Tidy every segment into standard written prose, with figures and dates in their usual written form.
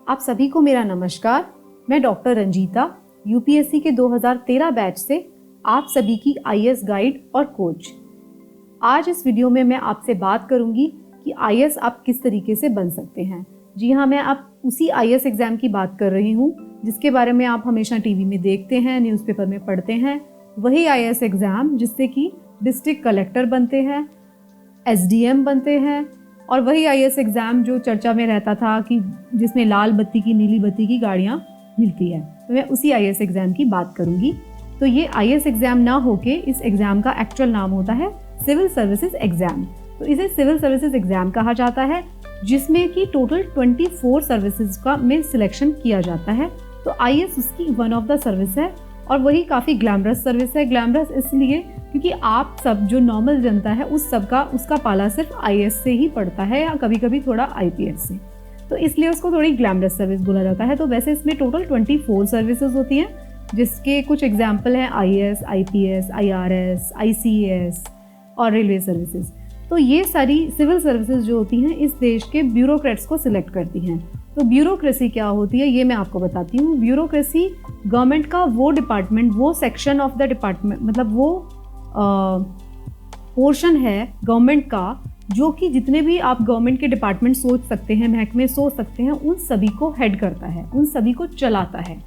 आप सभी को मेरा नमस्कार। मैं डॉक्टर रंजीता, यूपीएससी के 2013 बैच से आप सभी की आईएएस गाइड और कोच। आज इस वीडियो में मैं आपसे बात करूंगी कि आईएएस आप किस तरीके से बन सकते हैं। जी हाँ, मैं आप उसी आईएएस एग्ज़ाम की बात कर रही हूँ जिसके बारे में आप हमेशा टीवी में देखते हैं, न्यूज़पेपर में पढ़ते हैं। वही आईएएस एग्ज़ाम जिससे कि डिस्ट्रिक्ट कलेक्टर बनते हैं, एसडीएम बनते हैं, और वही आईएएस एग्ज़ाम जो चर्चा में रहता था कि जिसमें लाल बत्ती की नीली बत्ती की गाड़ियाँ मिलती है। तो मैं उसी आईएएस एग्ज़ाम की बात करूंगी। तो ये आईएएस एग्ज़ाम ना होके इस एग्ज़ाम का एक्चुअल नाम होता है सिविल सर्विसेज एग्ज़ाम। तो इसे सिविल सर्विसेज एग्ज़ाम कहा जाता है, जिसमें कि टोटल 24 सर्विसेज का में सिलेक्शन किया जाता है। तो आईएएस उसकी वन ऑफ द सर्विस है और वही काफ़ी ग्लैमरस सर्विस है। ग्लैमरस इसलिए क्योंकि आप सब जो नॉर्मल जनता है उसका पाला सिर्फ आईएएस से ही पड़ता है या कभी कभी थोड़ा आईपीएस से, तो इसलिए उसको थोड़ी ग्लैमरस सर्विस बोला जाता है। तो वैसे इसमें टोटल 24 सर्विसेज होती हैं, जिसके कुछ एग्जाम्पल हैं आईएएस, आईपीएस, आईआरएस, आईसीएस और रेलवे सर्विसेज। तो ये सारी सिविल सर्विसेज जो होती हैं इस देश के ब्यूरोक्रेट्स को सिलेक्ट करती हैं। तो ब्यूरोक्रेसी क्या होती है ये मैं आपको बताती हूँ। ब्यूरोक्रेसी गवर्नमेंट का वो डिपार्टमेंट, वो सेक्शन ऑफ द डिपार्टमेंट, मतलब वो पोर्शन है गवर्नमेंट का जो कि जितने भी आप गवर्नमेंट के डिपार्टमेंट सोच सकते हैं, महकमे सोच सकते हैं, उन सभी को हेड करता है, उन सभी को चलाता है।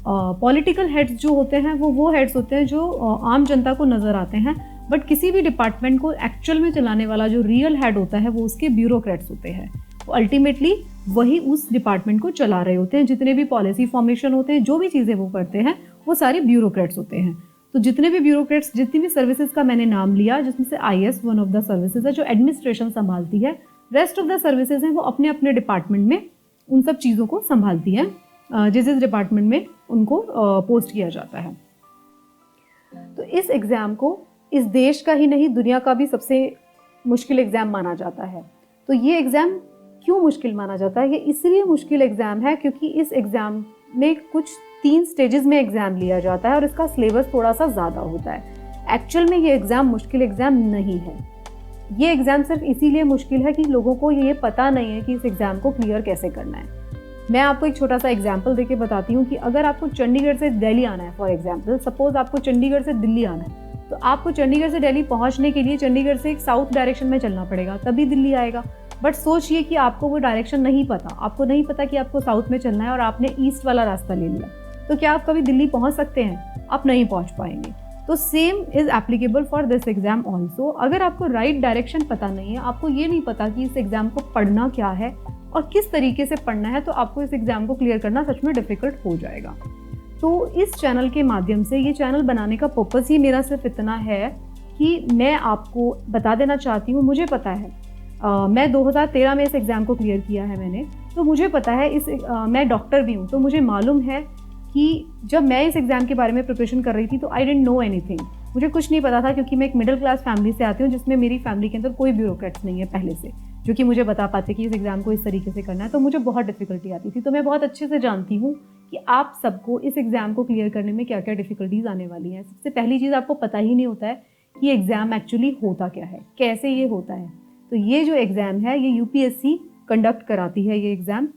पॉलिटिकल हेड्स जो होते हैं वो हेड्स होते हैं जो आम जनता को नज़र आते हैं, बट किसी भी डिपार्टमेंट को एक्चुअल में चलाने वाला जो रियल हेड होता है वो उसके ब्यूरोक्रेट्स होते हैं। तो अल्टीमेटली वही उस डिपार्टमेंट को चला रहे होते हैं। जितने भी पॉलिसी फॉर्मेशन होते हैं, जो भी चीज़ें वो करते हैं, वो सारे ब्यूरोक्रेट्स होते हैं। तो जितने भी ब्यूरोक्रेट्स, जितनी भी सर्विसेज का मैंने नाम लिया, जिसमें से IAS one of the services है जो एडमिनिस्ट्रेशन संभालती है, रेस्ट ऑफ द सर्विसेज हैं वो अपने अपने डिपार्टमेंट में उन सब चीज़ों को संभालती हैं जिस डिपार्टमेंट में उनको पोस्ट किया जाता है। तो इस एग्ज़ाम को इस देश का ही नहीं दुनिया का भी सबसे मुश्किल एग्ज़ाम माना जाता है। तो ये एग्ज़ाम क्यों मुश्किल माना जाता है? ये इसलिए मुश्किल एग्ज़ाम है क्योंकि इस एग्ज़ाम में कुछ 3 स्टेजेस में एग्ज़ाम लिया जाता है और इसका सिलेबस थोड़ा सा ज़्यादा होता है। एक्चुअल में ये एग्ज़ाम मुश्किल एग्ज़ाम नहीं है। ये एग्ज़ाम सिर्फ इसीलिए मुश्किल है कि लोगों को ये पता नहीं है कि इस एग्ज़ाम को क्लियर कैसे करना है। मैं आपको एक छोटा सा एग्जाम्पल देके बताती हूँ कि अगर आपको चंडीगढ़ से दिल्ली आना है, फॉर एग्जाम्पल सपोज आपको चंडीगढ़ से दिल्ली आना है, तो आपको चंडीगढ़ से दिल्ली पहुँचने के लिए चंडीगढ़ से एक साउथ डायरेक्शन में चलना पड़ेगा, तभी दिल्ली आएगा। बट सोचिए कि आपको वो डायरेक्शन नहीं पता, आपको नहीं पता कि आपको साउथ में चलना है और आपने ईस्ट वाला रास्ता ले लिया, तो क्या आप कभी दिल्ली पहुंच सकते हैं? आप नहीं पहुंच पाएंगे। तो same is applicable for this exam also. अगर आपको राइट डायरेक्शन पता नहीं है, आपको ये नहीं पता कि इस एग्ज़ाम को पढ़ना क्या है और किस तरीके से पढ़ना है, तो आपको इस एग्ज़ाम को क्लियर करना सच में डिफ़िकल्ट हो जाएगा। तो इस चैनल के माध्यम से, ये चैनल बनाने का पर्पज़ ही मेरा सिर्फ इतना है कि मैं आपको बता देना चाहती हूँ, मुझे पता है मैं 2013 में इस एग्ज़ाम को क्लियर किया है मैंने, तो मुझे पता है मैं डॉक्टर भी हूँ, तो मुझे मालूम है कि जब मैं इस एग्ज़ाम के बारे में प्रिपरेशन कर रही थी तो आई डिडंट नो एनीथिंग, मुझे कुछ नहीं पता था, क्योंकि मैं एक मिडिल क्लास फैमिली से आती हूँ जिसमें मेरी फैमिली के अंदर कोई ब्यूरोक्रेट्स नहीं है पहले से जो कि मुझे बता पाते कि इस एग्ज़ाम को इस तरीके से करना है। तो मुझे बहुत डिफ़िकल्टी आती थी। तो मैं बहुत अच्छे से जानती हूँ कि आप सबको इस एग्ज़ाम को क्लियर करने में क्या क्या डिफ़िकल्टीज़ आने वाली हैं। सबसे पहली चीज़, आपको पता ही नहीं होता है कि एग्ज़ाम एक्चुअली होता क्या है, कैसे ये होता है। तो ये जो एग्ज़ाम है ये यूपीएससी कंडक्ट कराती है। ये एग्ज़ाम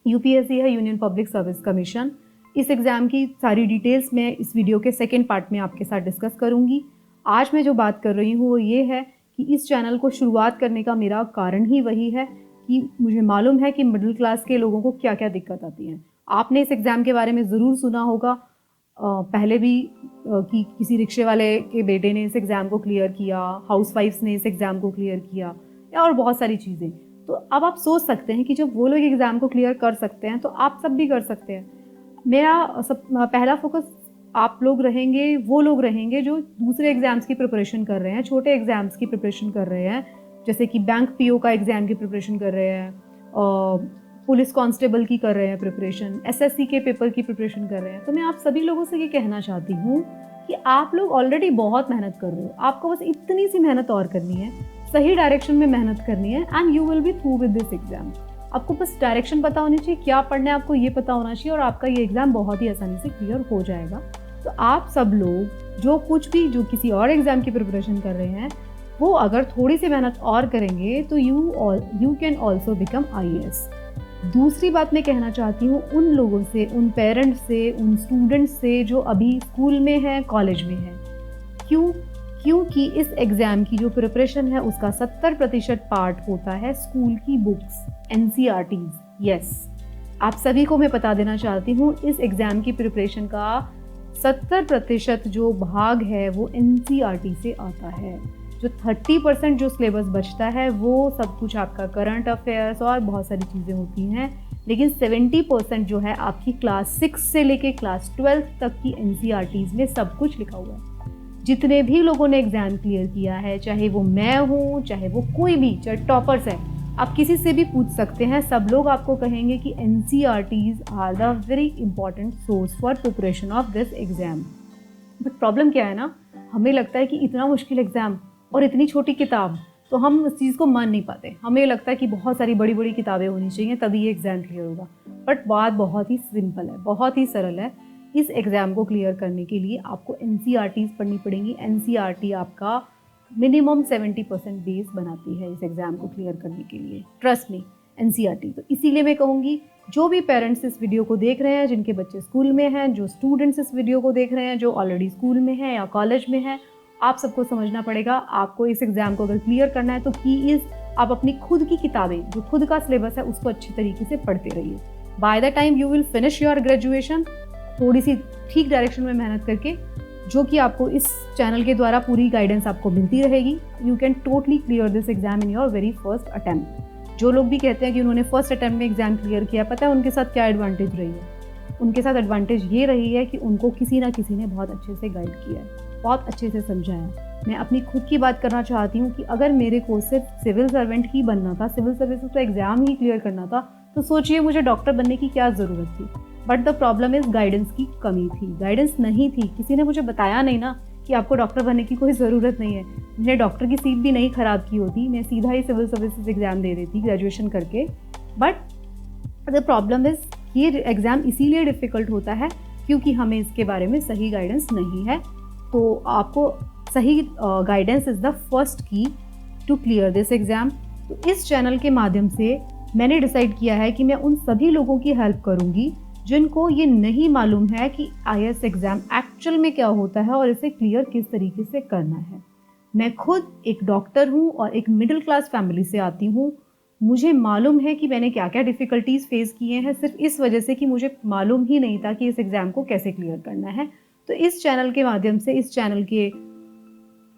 यूपीएससी है, यूनियन पब्लिक सर्विस कमीशन। इस एग्ज़ाम की सारी डिटेल्स मैं इस वीडियो के सेकंड पार्ट में आपके साथ डिस्कस करूंगी। आज मैं जो बात कर रही हूँ वो ये है कि इस चैनल को शुरुआत करने का मेरा कारण ही वही है कि मुझे मालूम है कि मिडिल क्लास के लोगों को क्या क्या दिक्कत आती है। आपने इस एग्ज़ाम के बारे में ज़रूर सुना होगा पहले भी कि किसी रिक्शे वाले के बेटे ने इस एग्ज़ाम को क्लियर किया, हाउसवाइफ्स ने इस एग्ज़ाम को क्लियर किया, और बहुत सारी चीज़ें। तो अब आप सोच सकते हैं कि जब वो लोग एग्ज़ाम को क्लियर कर सकते हैं तो आप सब भी कर सकते हैं। मेरा पहला फोकस आप लोग रहेंगे, वो लोग रहेंगे जो दूसरे एग्ज़ाम्स की प्रिपरेशन कर रहे हैं, छोटे एग्ज़ाम्स की प्रिपरेशन कर रहे हैं, जैसे कि बैंक पीओ का एग्ज़ाम की प्रिपरेशन कर रहे हैं, पुलिस कांस्टेबल की कर रहे हैं प्रिपरेशन, एसएससी के पेपर की प्रिपरेशन कर रहे हैं। तो मैं आप सभी लोगों से ये कहना चाहती हूँ कि आप लोग ऑलरेडी बहुत मेहनत कर रहे हो, आपको बस इतनी सी मेहनत और करनी है, सही डायरेक्शन में मेहनत करनी है, and you will be through with this exam. आपको बस डायरेक्शन पता होनी चाहिए, क्या पढ़ना है आपको ये पता होना चाहिए, और आपका ये एग्ज़ाम बहुत ही आसानी से क्लियर हो जाएगा। तो आप सब लोग जो किसी और एग्ज़ाम की प्रिपरेशन कर रहे हैं, वो अगर थोड़ी सी मेहनत और करेंगे तो you can also become IAS. दूसरी बात मैं कहना चाहती हूँ उन लोगों से, उन पेरेंट्स से, उन स्टूडेंट्स से जो अभी स्कूल में हैं, कॉलेज में हैं। क्योंकि इस एग्ज़ाम की जो प्रिपरेशन है उसका 70% पार्ट होता है स्कूल की बुक्स, NCERTs। यस, आप सभी को मैं बता देना चाहती हूँ इस एग्ज़ाम की प्रिपरेशन का 70% जो भाग है वो NCERT से आता है। जो 30% जो सिलेबस बचता है वो सब कुछ आपका करंट अफेयर्स और बहुत सारी चीज़ें होती हैं, लेकिन 70% जो है आपकी क्लास 6 से लेके क्लास 12 तक की NCERTs में सब कुछ लिखा हुआ है। जितने भी लोगों ने एग्ज़ाम क्लियर किया है, चाहे वो मैं हूँ, चाहे वो कोई भी, चाहे टॉपर्स है, आप किसी से भी पूछ सकते हैं, सब लोग आपको कहेंगे कि NCERTs are the very important source for preparation of this exam. But problem क्या है ना, हमें लगता है कि इतना मुश्किल एग्ज़ाम और इतनी छोटी किताब, तो हम उस चीज़ को मान नहीं पाते। हमें लगता है कि बहुत सारी बड़ी बड़ी किताबें होनी चाहिए तभी ये एग्ज़ाम क्लियर होगा। बट बात बहुत ही सिंपल है, बहुत ही सरल है। इस एग्ज़ाम को क्लियर करने के लिए आपको NCERTs पढ़नी पड़ेंगी। NCERT आपका मिनिमम 70% बेस बनाती है इस एग्ज़ाम को क्लियर करने के लिए। Trust me, NCERT। तो इसीलिए मैं कहूँगी जो भी पेरेंट्स इस वीडियो को देख रहे हैं, जिनके बच्चे स्कूल में हैं, जो स्टूडेंट्स इस वीडियो को देख रहे हैं, जो ऑलरेडी स्कूल में हैं या कॉलेज में हैं, आप सबको समझना पड़ेगा, आपको इस एग्ज़ाम को अगर क्लियर करना है तो आप अपनी खुद की किताबें, जो खुद का सिलेबस है, उसको अच्छी तरीके से पढ़ते रहिए। By the time you will finish your graduation, थोड़ी सी ठीक डायरेक्शन में मेहनत करके, जो कि आपको इस चैनल के द्वारा पूरी गाइडेंस आपको मिलती रहेगी, you can totally clear this exam in your very first attempt. जो लोग भी कहते हैं कि उन्होंने फर्स्ट अटैम्प्ट में एग्जाम क्लियर किया, पता है उनके साथ क्या एडवांटेज रही है? उनके साथ एडवांटेज ये रही है कि उनको किसी ना किसी ने बहुत अच्छे से गाइड किया है, बहुत अच्छे से समझाया। मैं अपनी खुद की बात करना चाहती हूँ कि अगर मेरे को सिर्फ सिविल सर्वेंट ही बनना था, सिविल सर्विसेज का एग्ज़ाम ही क्लियर करना था, तो सोचिए मुझे डॉक्टर बनने की क्या ज़रूरत थी। But the problem is guidance की कमी थी, गाइडेंस नहीं थी। किसी ने मुझे बताया नहीं ना कि आपको डॉक्टर बनने की कोई ज़रूरत नहीं है। मैंने डॉक्टर की सीट भी नहीं ख़राब की होती, मैं सीधा ही सिविल सर्विसेज एग्ज़ाम दे रही थी ग्रेजुएशन करके। बट द प्रॉब्लम इज़ ये एग्ज़ाम इसीलिए डिफ़िकल्ट होता है क्योंकि हमें इसके बारे में सही गाइडेंस नहीं है। तो आपको सही गाइडेंस इज़ द फर्स्ट की टू क्लियर दिस एग्ज़ाम। तो इस चैनल के माध्यम से मैंने डिसाइड किया है कि मैं उन सभी लोगों की हेल्प करूंगी जिनको ये नहीं मालूम है कि IAS एग्ज़ाम एक्चुअल में क्या होता है और इसे क्लियर किस तरीके से करना है। मैं खुद एक डॉक्टर हूँ और एक मिडिल क्लास फैमिली से आती हूँ। मुझे मालूम है कि मैंने क्या क्या डिफ़िकल्टीज़ फेस किए हैं, सिर्फ इस वजह से कि मुझे मालूम ही नहीं था कि इस एग्ज़ाम को कैसे क्लियर करना है। तो इस चैनल के माध्यम से, इस चैनल के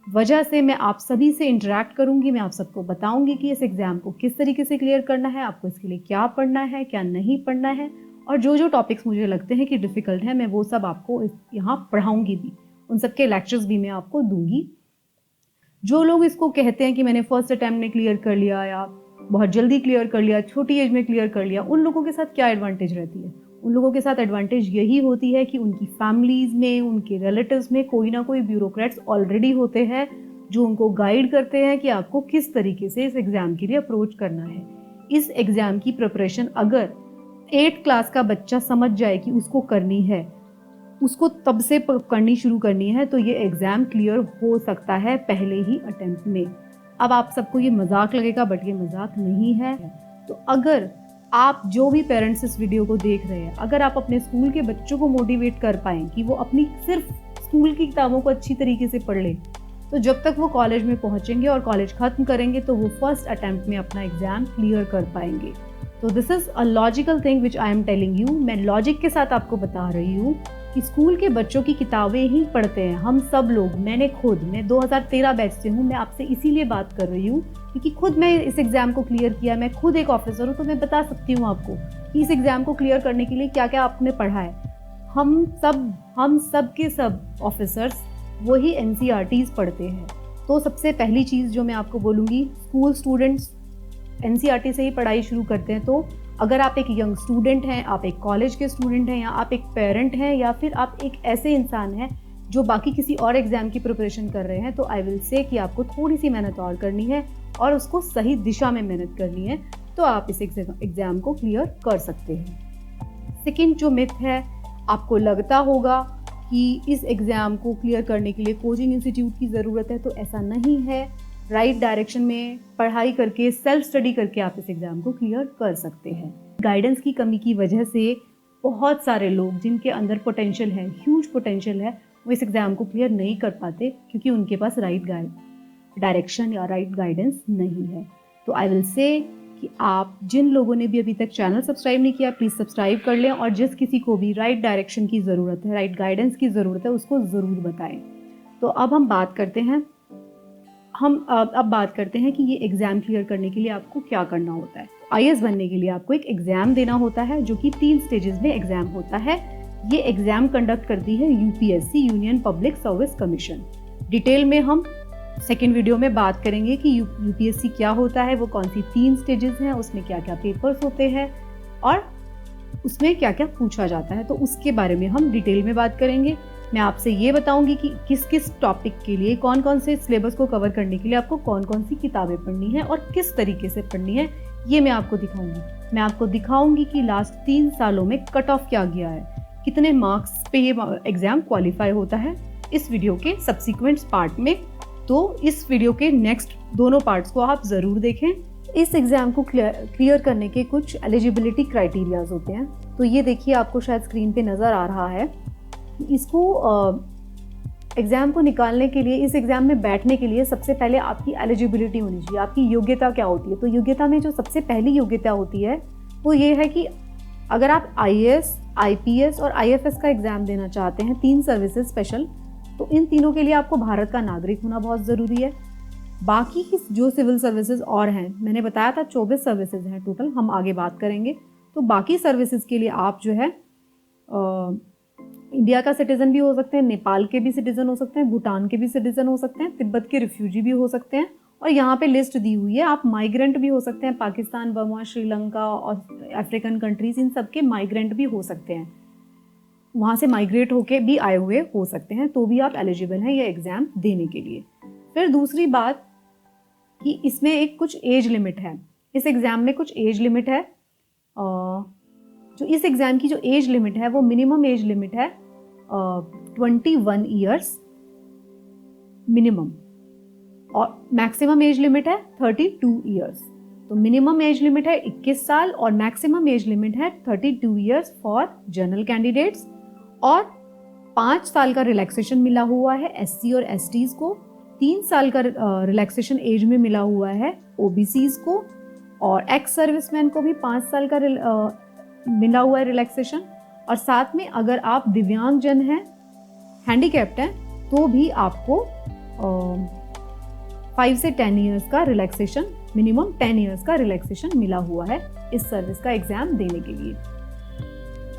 वजह से मैं आप सभी से इंटरेक्ट करूंगी। मैं आप सबको बताऊंगी कि इस एग्ज़ाम को किस तरीके से क्लियर करना है, आपको इसके लिए क्या पढ़ना है, क्या नहीं पढ़ना है, और जो जो टॉपिक्स मुझे लगते हैं कि डिफ़िकल्ट है, मैं वो सब आपको यहाँ पढ़ाऊंगी भी। उन सब के लेक्चर्स भी मैं आपको दूंगी। जो लोग इसको कहते हैं कि मैंने फर्स्ट अटैम्प्ट में क्लियर कर लिया या बहुत जल्दी क्लियर कर लिया, छोटी एज में क्लियर कर लिया, उन लोगों के साथ क्या एडवांटेज रहती है? उन लोगों के साथ एडवांटेज यही होती है कि उनकी फैमिलीज़ में, उनके रिलेटिव्स में कोई ना कोई ब्यूरोक्रेट्स ऑलरेडी होते हैं जो उनको गाइड करते हैं कि आपको किस तरीके से इस एग्ज़ाम के लिए अप्रोच करना है। इस एग्ज़ाम की प्रिपरेशन अगर 8th क्लास का बच्चा समझ जाए कि उसको करनी है, उसको तब से करनी शुरू करनी है, तो ये एग्ज़ाम क्लियर हो सकता है पहले ही अटेम्प्ट में। अब आप सबको ये मजाक लगेगा, बट ये मजाक नहीं है। तो अगर आप जो भी पेरेंट्स इस वीडियो को देख रहे हैं, अगर आप अपने स्कूल के बच्चों को मोटिवेट कर पाएँ कि वो अपनी सिर्फ स्कूल की किताबों को अच्छी तरीके से पढ़ ले, तो जब तक वो कॉलेज में पहुंचेंगे और कॉलेज ख़त्म करेंगे तो वो फर्स्ट अटेम्प्ट में अपना एग्ज़ाम क्लियर कर पाएंगे। तो this is a logical thing which I am telling you. मैं लॉजिक के साथ आपको बता रही हूँ कि स्कूल के बच्चों की किताबें ही पढ़ते हैं हम सब लोग। मैं 2013 बैच से हूँ। मैं आपसे इसीलिए बात कर रही हूँ क्योंकि खुद मैं इस एग्ज़ाम को क्लियर किया, मैं खुद एक ऑफिसर हूँ, तो मैं बता सकती हूँ आपको कि इस एग्ज़ाम को क्लियर करने के लिए क्या क्या आपने पढ़ा है। हम सब के सब ऑफिसर्स वही NCERTs पढ़ते हैं। तो सबसे पहली चीज़ जो मैं आपको बोलूँगी, स्कूल स्टूडेंट्स NCERT से ही पढ़ाई शुरू करते हैं। तो अगर आप एक यंग स्टूडेंट हैं, आप एक कॉलेज के स्टूडेंट हैं, या आप एक पेरेंट हैं, या फिर आप एक ऐसे इंसान हैं जो बाकी किसी और एग्ज़ाम की प्रिपरेशन कर रहे हैं, तो आई विल से कि आपको थोड़ी सी मेहनत और करनी है और उसको सही दिशा में मेहनत करनी है, तो आप इस एग्ज़ाम को क्लियर कर सकते हैं। सेकेंड जो मिथ है, आपको लगता होगा कि इस एग्ज़ाम को क्लियर करने के लिए कोचिंग इंस्टीट्यूट की ज़रूरत है, तो ऐसा नहीं है। राइट डायरेक्शन में पढ़ाई करके, सेल्फ स्टडी करके आप इस एग्ज़ाम को क्लियर कर सकते हैं। गाइडेंस की कमी की वजह से बहुत सारे लोग जिनके अंदर पोटेंशियल है, ह्यूज पोटेंशियल है, वो इस एग्ज़ाम को क्लियर नहीं कर पाते क्योंकि उनके पास राइट डायरेक्शन या राइट गाइडेंस नहीं है। तो आई विल से कि आप जिन लोगों ने भी अभी तक चैनल सब्सक्राइब नहीं किया, प्लीज़ सब्सक्राइब कर लें, और जिस किसी को भी राइट डायरेक्शन की ज़रूरत है, राइट गाइडेंस की ज़रूरत है, उसको ज़रूर बताएं। तो अब हम बात करते हैं कि ये एग्ज़ाम क्लियर करने के लिए आपको क्या करना होता है। IAS बनने के लिए आपको एक एग्ज़ाम देना होता है जो कि 3 स्टेजेस में एग्ज़ाम होता है। ये एग्ज़ाम कंडक्ट करती है UPSC, union public service commission. Detail में हम सेकेंड वीडियो में बात करेंगे कि UPSC क्या होता है, वो कौन सी 3 स्टेजेस हैं, उसमें क्या क्या पेपर्स होते हैं और उसमें क्या क्या पूछा जाता है, तो उसके बारे में हम डिटेल में बात करेंगे। मैं आपसे ये बताऊंगी कि किस किस टॉपिक के लिए, कौन कौन से सिलेबस को कवर करने के लिए आपको कौन कौन सी किताबें पढ़नी है और किस तरीके से पढ़नी है, ये मैं आपको दिखाऊंगी। मैं आपको दिखाऊंगी कि लास्ट 3 सालों में कट ऑफ क्या गया है, कितने मार्क्स पे ये एग्ज़ाम क्वालिफाई होता है, इस वीडियो के सब्सिक्वेंट पार्ट में। तो इस वीडियो के नेक्स्ट दोनों पार्ट्स को आप ज़रूर देखें। इस एग्ज़ाम को क्लियर करने के कुछ एलिजिबिलिटी क्राइटेरियाज होते हैं। तो ये देखिए, आपको शायद स्क्रीन पे नज़र आ रहा है। इसको एग्ज़ाम को निकालने के लिए, इस एग्ज़ाम में बैठने के लिए सबसे पहले आपकी एलिजिबिलिटी होनी चाहिए। आपकी योग्यता क्या होती है? तो योग्यता में जो सबसे पहली योग्यता होती है वो ये है कि अगर आप IAS, IPS और IFS का एग्ज़ाम देना चाहते हैं, 3 सर्विसेज स्पेशल, तो इन तीनों के लिए आपको भारत का नागरिक होना बहुत ज़रूरी है। बाकी की जो सिविल सर्विसेज और हैं, मैंने बताया था 24 सर्विसेज हैं टोटल, हम आगे बात करेंगे। तो बाकी सर्विसेज के लिए आप जो है इंडिया का सिटीज़न भी हो सकते हैं, नेपाल के भी सिटीज़न हो सकते हैं, भूटान के भी सिटीज़न हो सकते हैं, तिब्बत के रिफ्यूजी भी हो सकते हैं, और यहाँ पे लिस्ट दी हुई है, आप माइग्रेंट भी हो सकते हैं, पाकिस्तान, बर्मा, श्रीलंका और अफ्रीकन कंट्रीज़, इन सब के माइग्रेंट भी हो सकते हैं, वहाँ से माइग्रेट होके भी आए हुए हो सकते हैं, तो भी आप एलिजिबल हैं ये एग्ज़ाम देने के लिए। फिर दूसरी बात कि इसमें एक कुछ एज लिमिट है, इस एग्ज़ाम में कुछ एज लिमिट है। जो इस एग्ज़ाम की जो एज लिमिट है वो मिनिमम एज लिमिट है 21 ईयर्स मिनिमम, और मैक्सिमम एज लिमिट है 32 ईयर्स। तो मिनिमम एज लिमिट है 21 साल और मैक्सिमम एज लिमिट है 32 ईयर्स फॉर जनरल कैंडिडेट्स, और 5 साल का रिलैक्सेशन मिला हुआ है SC और STs को, 3 साल का रिलैक्सेशन एज में मिला हुआ है OBCs को, और एक्स सर्विसमैन को भी 5 साल का मिला हुआ है रिलैक्सेशन, और साथ में अगर आप दिव्यांग जन हैं, हैंडीकैप्ड हैं, तो भी आपको 5 से 10 ईयर्स का रिलैक्सेशन, मिनिमम 10 ईयर्स का रिलैक्सेशन मिला हुआ है इस सर्विस का एग्ज़ाम देने के लिए।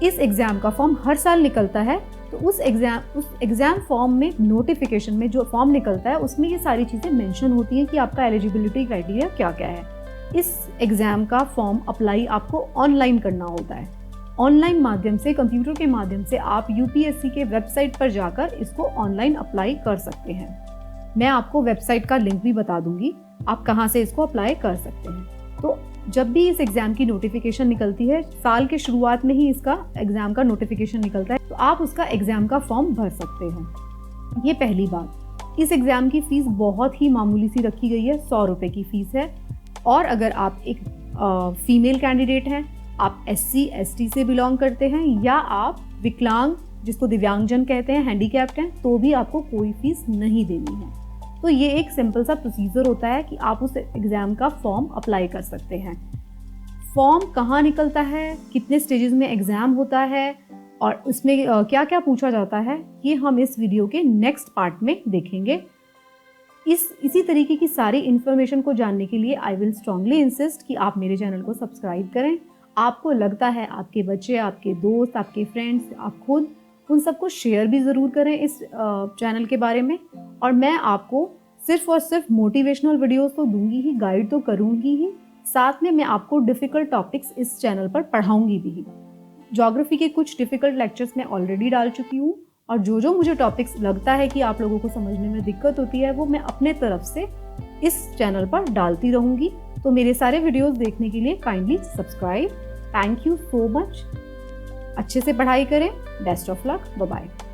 इस एग्ज़ाम का फॉर्म हर साल निकलता है, तो उस एग्ज़ाम फॉर्म में, नोटिफिकेशन में जो फॉर्म निकलता है उसमें ये सारी चीज़ें मेंशन होती हैं कि आपका एलिजिबिलिटी क्राइटेरिया क्या क्या है। इस एग्ज़ाम का फॉर्म अप्लाई आपको ऑनलाइन करना होता है। ऑनलाइन माध्यम से, कंप्यूटर के माध्यम से आप UPSC के वेबसाइट पर जाकर इसको ऑनलाइन अप्लाई कर सकते हैं। मैं आपको वेबसाइट का लिंक भी बता दूंगी, आप कहाँ से इसको अप्लाई कर सकते हैं। तो जब भी इस एग्ज़ाम की नोटिफिकेशन निकलती है, साल के शुरुआत में ही इसका एग्ज़ाम का नोटिफिकेशन निकलता है, तो आप उसका एग्ज़ाम का फॉर्म भर सकते हैं। ये पहली बात। इस एग्ज़ाम की फ़ीस बहुत ही मामूली सी रखी गई है, 100 रुपये की फ़ीस है। और अगर आप एक फीमेल कैंडिडेट हैं, आप SC ST से बिलोंग करते हैं, या आप विकलांग, जिसको दिव्यांगजन कहते हैं, हैंडीकैप्ड हैं, तो भी आपको कोई फीस नहीं देनी है। तो ये एक सिंपल सा प्रोसीजर होता है कि आप उस एग्ज़ाम का फॉर्म अप्लाई कर सकते हैं। फॉर्म कहाँ निकलता है, कितने स्टेजेस में एग्ज़ाम होता है और उसमें क्या क्या पूछा जाता है, ये हम इस वीडियो के नेक्स्ट पार्ट में देखेंगे। इसी तरीके की सारी इन्फॉर्मेशन को जानने के लिए आई विल स्ट्रांगली इंसिस्ट कि आप मेरे चैनल को सब्सक्राइब करें। आपको लगता है आपके बच्चे, आपके दोस्त, आपके फ्रेंड्स, आप खुद, उन सबको शेयर भी ज़रूर करें इस चैनल के बारे में। और मैं आपको सिर्फ और सिर्फ मोटिवेशनल वीडियोस तो दूंगी ही, गाइड तो करूंगी ही, साथ में मैं आपको डिफ़िकल्ट टॉपिक्स इस चैनल पर पढ़ाऊंगी भी। ज्योग्राफी के कुछ डिफ़िकल्ट लेक्चर्स मैं ऑलरेडी डाल चुकी हूँ, और जो मुझे टॉपिक्स लगता है कि आप लोगों को समझने में दिक्कत होती है, वो मैं अपने तरफ से इस चैनल पर डालती रहूँगी। तो मेरे सारे वीडियोस देखने के लिए kindly subscribe. Thank you so much. अच्छे से पढ़ाई करें। Best of luck. Bye bye.